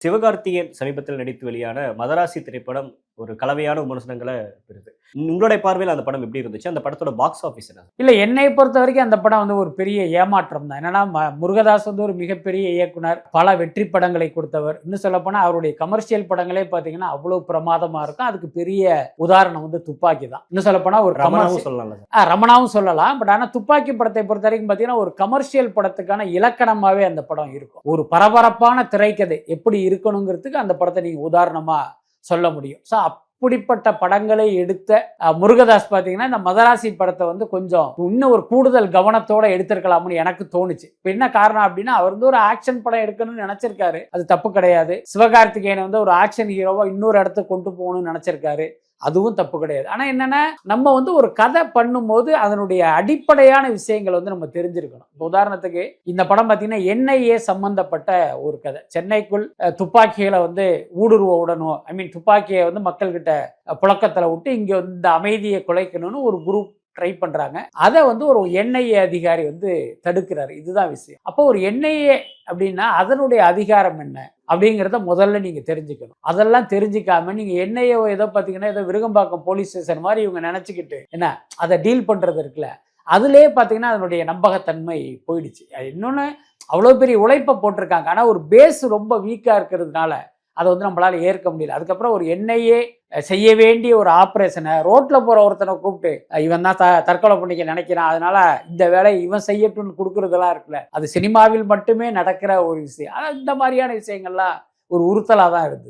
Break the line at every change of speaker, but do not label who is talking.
சிவகார்த்திகேயன் சமீபத்தில் நடித்து வெளியான மதராசி திரைப்படம் ஒரு கலவையான விமர்சனங்களை பெறுது. உங்களுடைய பார்வையில் அந்த படம் எப்படி இருந்துச்சு? அந்த படத்தோட பாக்ஸ் ஆஃபீஸ் என்ன?
இல்ல, என்னை பொறுத்த வரைக்கும் அந்த படம் வந்து ஒரு பெரிய ஏமாற்றம் தான். என்னன்னா, முருகதாஸ் வந்து ஒரு மிகப்பெரிய இயக்குனர், பல வெற்றி படங்களை கொடுத்தவர். இன்னும் சொல்ல போனா அவருடைய கமர்ஷியல் படங்களே பாத்தீங்கன்னா அவ்வளவு பிரமாதமா இருக்கும். அதுக்கு பெரிய உதாரணம் வந்து துப்பாக்கி தான். இன்னும் சொல்ல போனா ஒரு
ரமணாவும் சொல்லலாம்.
ரமணாவும் சொல்லலாம். பட் ஆனா துப்பாக்கி படத்தை பொறுத்த வரைக்கும் பாத்தீங்கன்னா ஒரு கமர்ஷியல் படத்துக்கான இலக்கணமாவே அந்த படம் இருக்கும். ஒரு பரபரப்பான திரைக்கதை எப்படி இருக்கணுங்கிறதுக்கு அந்த படத்தை நீங்க உதாரணமா சொல்ல முடியும். ஸோ அப்படிப்பட்ட படங்களை எடுத்த முருகதாஸ் பார்த்தீங்கன்னா இந்த மதராசி படத்தை வந்து கொஞ்சம் இன்னும் ஒரு கூடுதல் கவனத்தோட எடுத்திருக்கலாம்னு எனக்கு தோணுச்சு. இப்போ என்ன காரணம் அப்படின்னா, அவர் வந்து ஒரு ஆக்ஷன் படம் எடுக்கணும்னு நினைச்சிருக்காரு, அது தப்பு கிடையாது. சிவகார்த்திகேயன் வந்து ஒரு ஆக்ஷன் ஹீரோவா இன்னொரு இடத்துக்கு கொண்டு போகணும்னு நினைச்சிருக்காரு, அதுவும் தப்பு கிடையாது. ஆனா என்னன்னா, நம்ம வந்து ஒரு கதை பண்ணும்போது அதனுடைய அடிப்படையான விஷயங்கள் வந்து நம்ம தெரிஞ்சிருக்கணும். இப்போ உதாரணத்துக்கு இந்த படம் பார்த்தீங்கன்னா NIA சம்பந்தப்பட்ட ஒரு கதை. சென்னைக்குள் துப்பாக்கிகளை வந்து ஊடுருவ விடணும், துப்பாக்கியை வந்து மக்கள்கிட்ட புழக்கத்துல விட்டு இங்க வந்து இந்த அமைதியை குலைக்கணும்னு ஒரு குரூப் ட்ரை பண்றாங்க. அதை வந்து ஒரு NIA அதிகாரி வந்து தடுக்கிறாரு. இதுதான் விஷயம். அப்போ ஒரு NIA அப்படின்னா அதனுடைய அதிகாரம் என்ன அப்படிங்கிறத முதல்ல நீங்க தெரிஞ்சுக்கணும். அதெல்லாம் தெரிஞ்சுக்காம நீங்க NIA ஏதோ பார்த்தீங்கன்னா ஏதோ விருகம்பாக்கம் போலீஸ் ஸ்டேஷன் மாதிரி இவங்க நினைச்சுக்கிட்டு என்ன அதை டீல் பண்றது இருக்குல்ல, அதுலயே பார்த்தீங்கன்னா அதனுடைய நம்பகத்தன்மை போயிடுச்சு. இன்னொன்னு, அவ்வளோ பெரிய உழைப்பை போட்டிருக்காங்க, ஆனால் ஒரு பேஸ் ரொம்ப வீக்கா இருக்கிறதுனால அதை வந்து நம்மளால ஏற்க முடியல. அதுக்கப்புறம் ஒரு NIA செய்ய வேண்டிய ஒரு ஆப்ரேஷனை ரோட்ல போற ஒருத்தனை கூப்பிட்டு இவன் தான் தற்கொலை பண்ணிக்க நினைக்கிறான், அதனால இந்த வேலை இவன் செய்யட்டும்னு கொடுக்கறதெல்லாம் இருக்குல்ல, அது சினிமாவில் மட்டுமே நடக்கிற ஒரு விஷயம். ஆனால் இந்த மாதிரியான விஷயங்கள்லாம் ஒரு உறுத்தலா தான் இருந்தது.